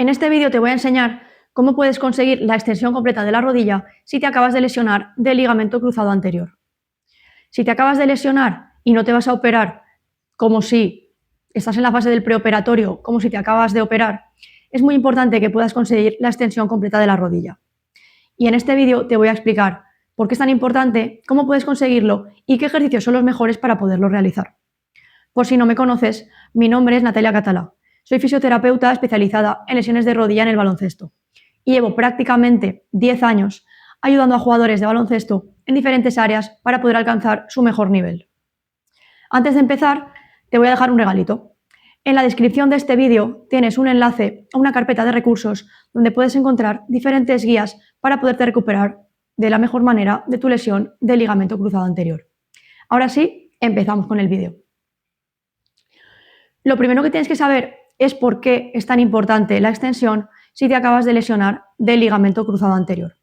En este vídeo te voy a enseñar cómo puedes conseguir la extensión completa de la rodilla si te acabas de lesionar del ligamento cruzado anterior. Si te acabas de lesionar y no te vas a operar, como si estás en la fase del preoperatorio, como si te acabas de operar, es muy importante que puedas conseguir la extensión completa de la rodilla. Y en este vídeo te voy a explicar por qué es tan importante, cómo puedes conseguirlo y qué ejercicios son los mejores para poderlo realizar. Por si no me conoces, mi nombre es Natalia Catalá. Soy fisioterapeuta especializada en lesiones de rodilla en el baloncesto y llevo prácticamente 10 años ayudando a jugadores de baloncesto en diferentes áreas para poder alcanzar su mejor nivel. Antes de empezar, te voy a dejar un regalito. En la descripción de este vídeo tienes un enlace a una carpeta de recursos donde puedes encontrar diferentes guías para poderte recuperar de la mejor manera de tu lesión del ligamento cruzado anterior. Ahora sí, empezamos con el vídeo. Lo primero que tienes que saber es por qué es tan importante la extensión si te acabas de lesionar del ligamento cruzado anterior.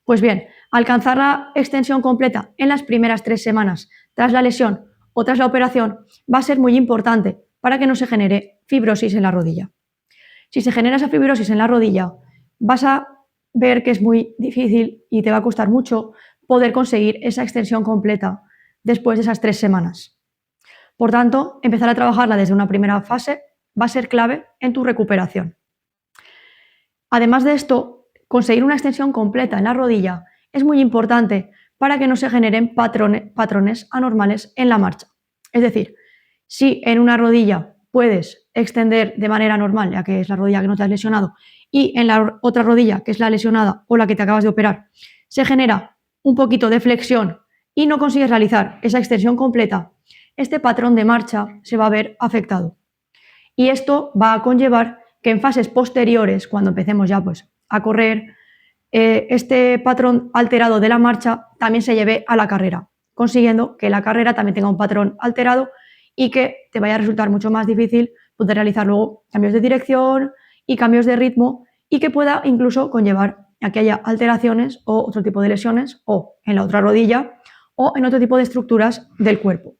Pues bien, alcanzar la extensión completa en las primeras 3 semanas tras la lesión o tras la operación va a ser muy importante para que no se genere fibrosis en la rodilla. Si se genera esa fibrosis en la rodilla, vas a ver que es muy difícil y te va a costar mucho poder conseguir esa extensión completa después de esas 3 semanas. Por tanto, empezar a trabajarla desde una primera fase va a ser clave en tu recuperación. Además de esto, conseguir una extensión completa en la rodilla es muy importante para que no se generen patrones anormales en la marcha. Es decir, si en una rodilla puedes extender de manera normal, ya que es la rodilla que no te has lesionado, y en la otra rodilla, que es la lesionada o la que te acabas de operar, se genera un poquito de flexión y no consigues realizar esa extensión completa, este patrón de marcha se va a ver afectado. Y esto va a conllevar que en fases posteriores, cuando empecemos ya a correr, este patrón alterado de la marcha también se lleve a la carrera, consiguiendo que la carrera también tenga un patrón alterado y que te vaya a resultar mucho más difícil poder realizar luego cambios de dirección y cambios de ritmo y que pueda incluso conllevar a que haya alteraciones o otro tipo de lesiones o en la otra rodilla o en otro tipo de estructuras del cuerpo.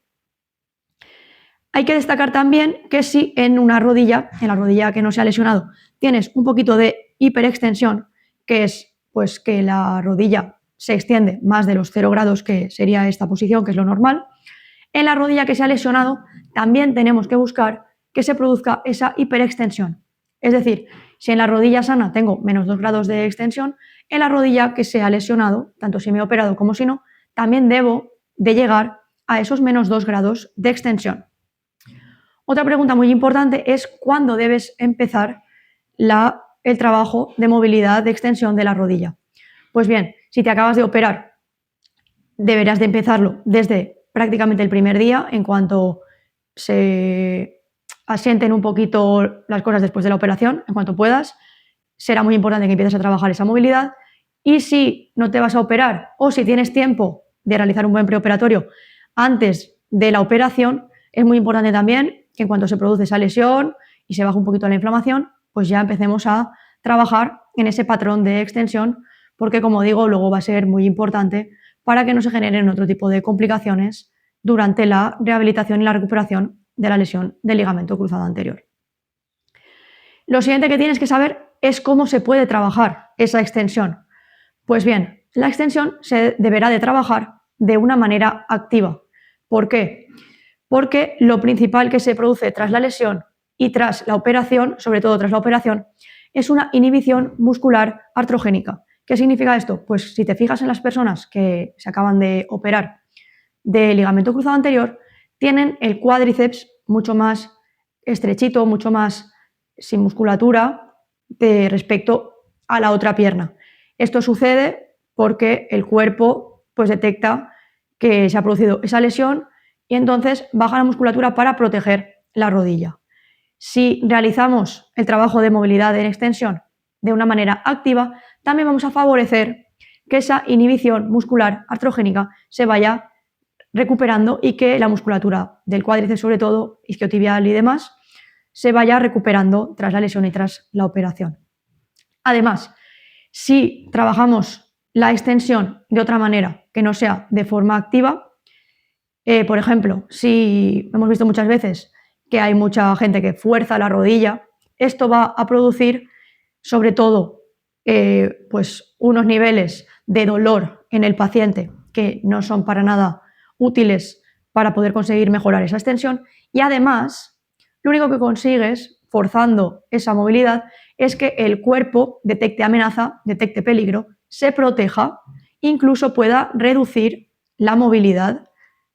Hay que destacar también que si en una rodilla, en la rodilla que no se ha lesionado, tienes un poquito de hiperextensión, que es pues que la rodilla se extiende más de los 0 grados, que sería esta posición, que es lo normal, en la rodilla que se ha lesionado también tenemos que buscar que se produzca esa hiperextensión. Es decir, si en la rodilla sana tengo menos 2 grados de extensión, en la rodilla que se ha lesionado, tanto si me he operado como si no, también debo de llegar a esos menos 2 grados de extensión. Otra pregunta muy importante es cuándo debes empezar el trabajo de movilidad de extensión de la rodilla. Pues bien, si te acabas de operar, deberás de empezarlo desde prácticamente el primer día, en cuanto se asienten un poquito las cosas después de la operación, en cuanto puedas. Será muy importante que empieces a trabajar esa movilidad. Y si no te vas a operar o si tienes tiempo de realizar un buen preoperatorio antes de la operación, es muy importante también que en cuanto se produce esa lesión y se baja un poquito la inflamación, pues ya empecemos a trabajar en ese patrón de extensión, porque como digo, luego va a ser muy importante para que no se generen otro tipo de complicaciones durante la rehabilitación y la recuperación de la lesión del ligamento cruzado anterior. Lo siguiente que tienes que saber es cómo se puede trabajar esa extensión. Pues bien, la extensión se deberá de trabajar de una manera activa. ¿Por qué? Porque lo principal que se produce tras la lesión y tras la operación, sobre todo tras la operación, es una inhibición muscular artrogénica. ¿Qué significa esto? Pues si te fijas en las personas que se acaban de operar de ligamento cruzado anterior, tienen el cuádriceps mucho más estrechito, mucho más sin musculatura respecto a la otra pierna. Esto sucede porque el cuerpo detecta que se ha producido esa lesión y entonces baja la musculatura para proteger la rodilla. Si realizamos el trabajo de movilidad en extensión de una manera activa, también vamos a favorecer que esa inhibición muscular artrogénica se vaya recuperando y que la musculatura del cuádriceps, sobre todo isquiotibial y demás, se vaya recuperando tras la lesión y tras la operación. Además, si trabajamos la extensión de otra manera que no sea de forma activa, por ejemplo, si hemos visto muchas veces que hay mucha gente que fuerza la rodilla, esto va a producir sobre todo pues unos niveles de dolor en el paciente que no son para nada útiles para poder conseguir mejorar esa extensión, y además lo único que consigues forzando esa movilidad es que el cuerpo detecte amenaza, detecte peligro, se proteja, incluso pueda reducir la movilidad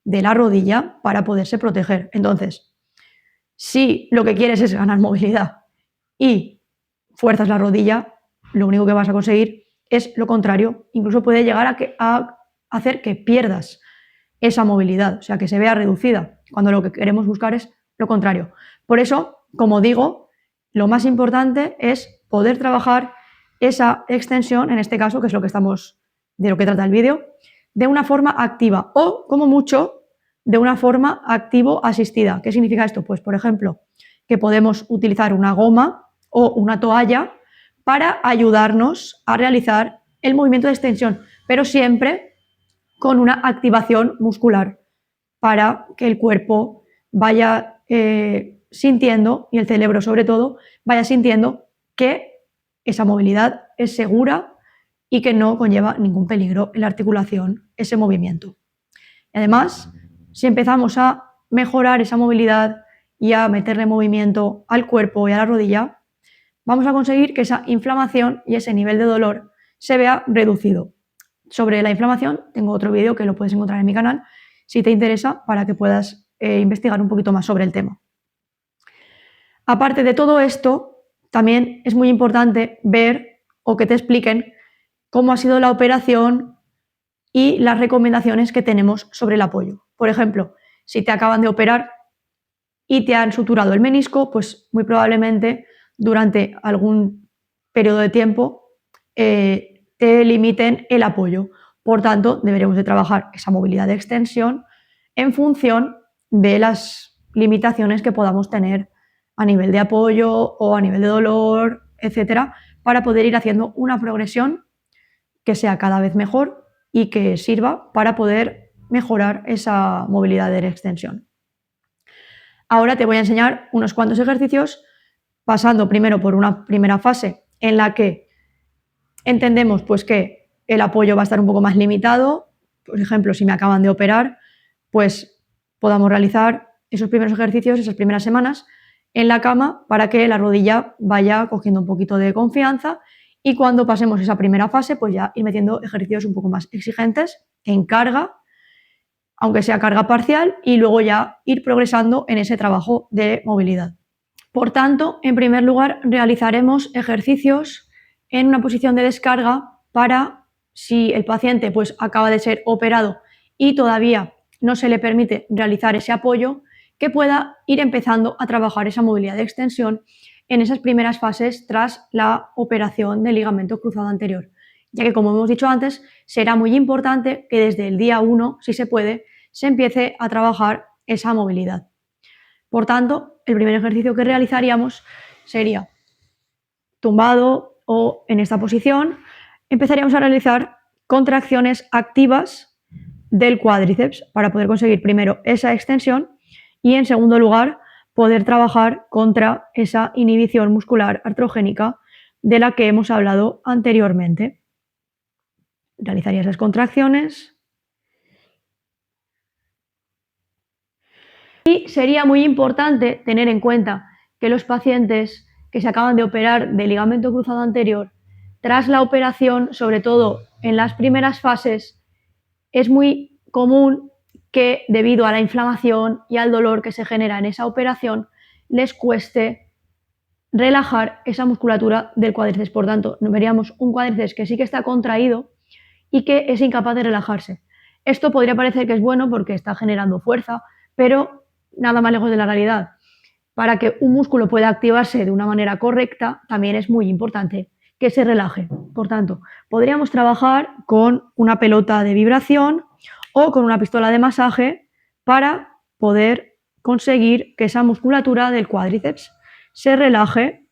de la rodilla para poderse proteger. Entonces, si lo que quieres es ganar movilidad y fuerzas la rodilla, lo único que vas a conseguir es lo contrario. Incluso puede llegar a hacer que pierdas esa movilidad, o sea, que se vea reducida, cuando lo que queremos buscar es lo contrario. Por eso, como digo, lo más importante es poder trabajar esa extensión, en este caso, que es de lo que trata el vídeo, de una forma activa o, como mucho, de una forma activo-asistida. ¿Qué significa esto? Pues, por ejemplo, que podemos utilizar una goma o una toalla para ayudarnos a realizar el movimiento de extensión, pero siempre con una activación muscular para que el cuerpo vaya sintiendo, y el cerebro sobre todo, vaya sintiendo que esa movilidad es segura y que no conlleva ningún peligro en la articulación ese movimiento. Y además, si empezamos a mejorar esa movilidad y a meterle movimiento al cuerpo y a la rodilla, vamos a conseguir que esa inflamación y ese nivel de dolor se vea reducido. Sobre la inflamación tengo otro vídeo que lo puedes encontrar en mi canal si te interesa, para que puedas investigar un poquito más sobre el tema. Aparte de todo esto, también es muy importante ver o que te expliquen cómo ha sido la operación y las recomendaciones que tenemos sobre el apoyo. Por ejemplo, si te acaban de operar y te han suturado el menisco, pues muy probablemente durante algún periodo de tiempo te limiten el apoyo. Por tanto, deberemos de trabajar esa movilidad de extensión en función de las limitaciones que podamos tener a nivel de apoyo o a nivel de dolor, etcétera, para poder ir haciendo una progresión que sea cada vez mejor y que sirva para poder mejorar esa movilidad de extensión. Ahora te voy a enseñar unos cuantos ejercicios, pasando primero por una primera fase en la que entendemos pues que el apoyo va a estar un poco más limitado. Por ejemplo, si me acaban de operar, pues podamos realizar esos primeros ejercicios, esas primeras semanas en la cama, para que la rodilla vaya cogiendo un poquito de confianza, y cuando pasemos esa primera fase, pues ya ir metiendo ejercicios un poco más exigentes en carga, aunque sea carga parcial, y luego ya ir progresando en ese trabajo de movilidad. Por tanto, en primer lugar, realizaremos ejercicios en una posición de descarga para, si el paciente pues acaba de ser operado y todavía no se le permite realizar ese apoyo, que pueda ir empezando a trabajar esa movilidad de extensión en esas primeras fases tras la operación del ligamento cruzado anterior, ya que, como hemos dicho antes, será muy importante que desde el día 1, si se puede, se empiece a trabajar esa movilidad. Por tanto, el primer ejercicio que realizaríamos sería tumbado o en esta posición. Empezaríamos a realizar contracciones activas del cuádriceps para poder conseguir primero esa extensión y, en segundo lugar, poder trabajar contra esa inhibición muscular artrogénica de la que hemos hablado anteriormente. Realizaría esas contracciones. Y sería muy importante tener en cuenta que los pacientes que se acaban de operar de ligamento cruzado anterior, tras la operación, sobre todo en las primeras fases, es muy común que, debido a la inflamación y al dolor que se genera en esa operación, les cueste relajar esa musculatura del cuádriceps. Por tanto, veríamos un cuádriceps que sí que está contraído y que es incapaz de relajarse. Esto podría parecer que es bueno porque está generando fuerza, pero nada más lejos de la realidad. Para que un músculo pueda activarse de una manera correcta, también es muy importante que se relaje. Por tanto, podríamos trabajar con una pelota de vibración o con una pistola de masaje para poder conseguir que esa musculatura del cuádriceps se relaje.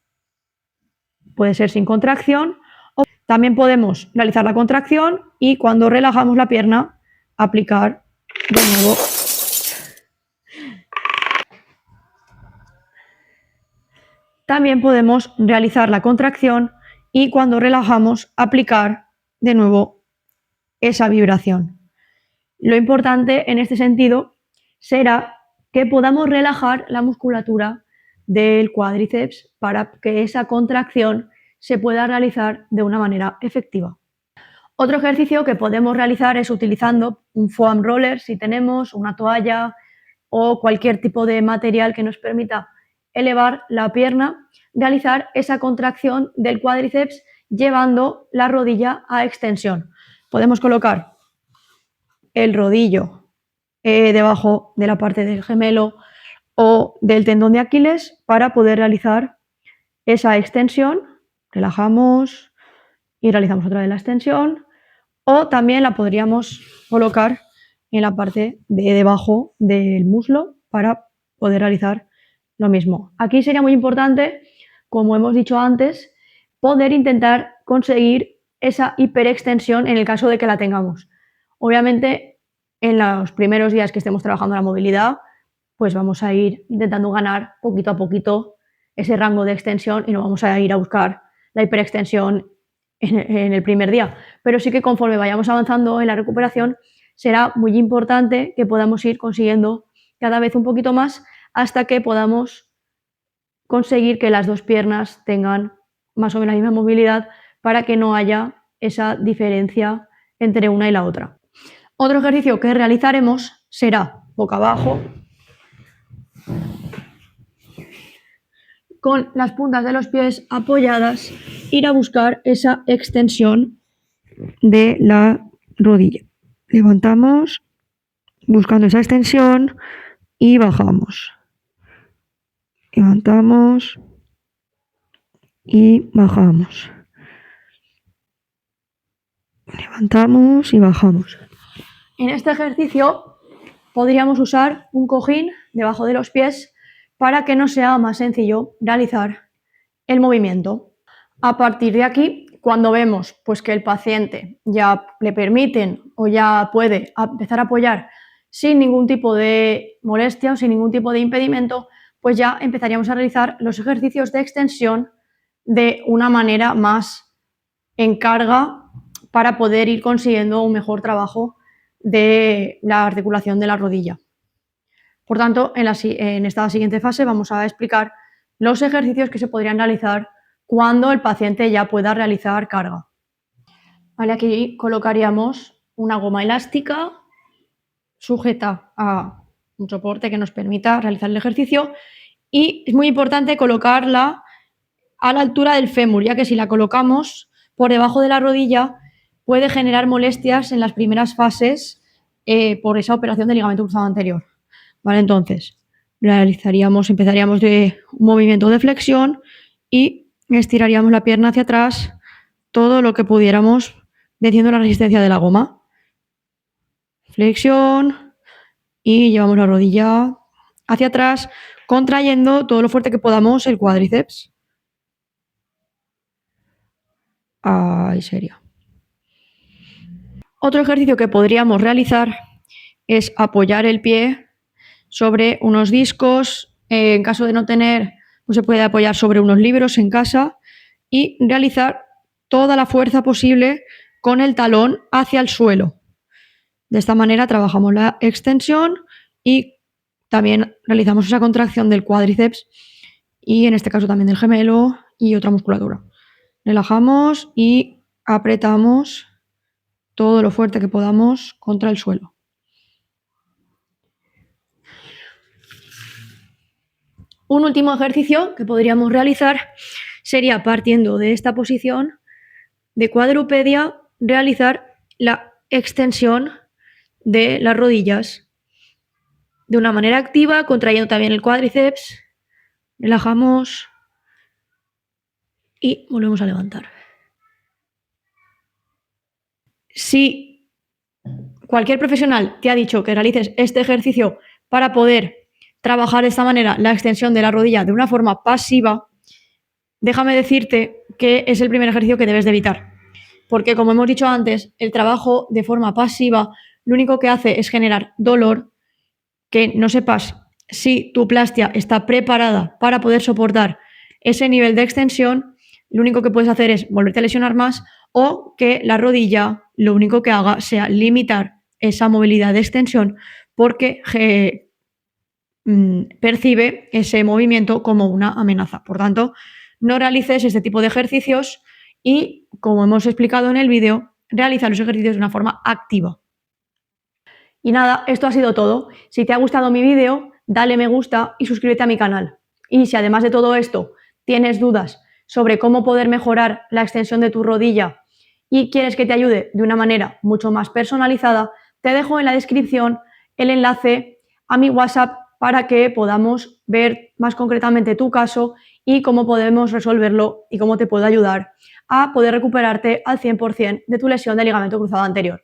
Puede ser sin contracción, o también podemos realizar la contracción y, cuando relajamos la pierna, aplicar de nuevo. También podemos realizar la contracción y cuando relajamos aplicar de nuevo esa vibración. Lo importante en este sentido será que podamos relajar la musculatura del cuádriceps para que esa contracción se pueda realizar de una manera efectiva. Otro ejercicio que podemos realizar es utilizando un foam roller si tenemos una toalla o cualquier tipo de material que nos permita elevar la pierna, realizar esa contracción del cuádriceps llevando la rodilla a extensión. Podemos colocar el rodillo debajo de la parte del gemelo o del tendón de Aquiles para poder realizar esa extensión. Relajamos y realizamos otra vez la extensión, o también la podríamos colocar en la parte de debajo del muslo para poder realizar lo mismo. Aquí sería muy importante, como hemos dicho antes, poder intentar conseguir esa hiperextensión en el caso de que la tengamos. Obviamente, en los primeros días que estemos trabajando la movilidad, pues vamos a ir intentando ganar poquito a poquito ese rango de extensión y no vamos a ir a buscar la hiperextensión en el primer día. Pero sí que conforme vayamos avanzando en la recuperación, será muy importante que podamos ir consiguiendo cada vez un poquito más hasta que podamos conseguir que las dos piernas tengan más o menos la misma movilidad para que no haya esa diferencia entre una y la otra. Otro ejercicio que realizaremos será boca abajo, con las puntas de los pies apoyadas, ir a buscar esa extensión de la rodilla. Levantamos buscando esa extensión y bajamos. Levantamos y bajamos. Levantamos y bajamos. En este ejercicio podríamos usar un cojín debajo de los pies para que nos sea más sencillo realizar el movimiento. A partir de aquí, cuando vemos pues, que el paciente ya le permiten o ya puede empezar a apoyar sin ningún tipo de molestia o sin ningún tipo de impedimento, pues ya empezaríamos a realizar los ejercicios de extensión de una manera más en carga para poder ir consiguiendo un mejor trabajo de la articulación de la rodilla. Por tanto, en esta siguiente fase vamos a explicar los ejercicios que se podrían realizar cuando el paciente ya pueda realizar carga. Vale, aquí colocaríamos una goma elástica sujeta a un soporte que nos permita realizar el ejercicio y es muy importante colocarla a la altura del fémur, ya que si la colocamos por debajo de la rodilla puede generar molestias en las primeras fases por esa operación del ligamento cruzado anterior. Vale, entonces empezaríamos de un movimiento de flexión y estiraríamos la pierna hacia atrás todo lo que pudiéramos, venciendo la resistencia de la goma. Flexión y llevamos la rodilla hacia atrás, contrayendo todo lo fuerte que podamos el cuádriceps. Ahí sería. Otro ejercicio que podríamos realizar es apoyar el pie sobre unos discos. En caso de no tener, pues se puede apoyar sobre unos libros en casa y realizar toda la fuerza posible con el talón hacia el suelo. De esta manera trabajamos la extensión y también realizamos esa contracción del cuádriceps y en este caso también del gemelo y otra musculatura. Relajamos y apretamos todo lo fuerte que podamos contra el suelo. Un último ejercicio que podríamos realizar sería, partiendo de esta posición de cuadrupedia, realizar la extensión de las rodillas de una manera activa, contrayendo también el cuádriceps. Relajamos y volvemos a levantar. Si cualquier profesional te ha dicho que realices este ejercicio para poder trabajar de esta manera la extensión de la rodilla de una forma pasiva, déjame decirte que es el primer ejercicio que debes de evitar. Porque, como hemos dicho antes, el trabajo de forma pasiva lo único que hace es generar dolor, que no sepas si tu plastia está preparada para poder soportar ese nivel de extensión, lo único que puedes hacer es volverte a lesionar más o que la rodilla lo único que haga sea limitar esa movilidad de extensión porque percibe ese movimiento como una amenaza. Por tanto, no realices este tipo de ejercicios y, como hemos explicado en el vídeo, realiza los ejercicios de una forma activa. Y nada, esto ha sido todo. Si te ha gustado mi vídeo, dale me gusta y suscríbete a mi canal. Y si además de todo esto tienes dudas sobre cómo poder mejorar la extensión de tu rodilla y quieres que te ayude de una manera mucho más personalizada, te dejo en la descripción el enlace a mi WhatsApp para que podamos ver más concretamente tu caso y cómo podemos resolverlo y cómo te puedo ayudar a poder recuperarte al 100% de tu lesión de ligamento cruzado anterior.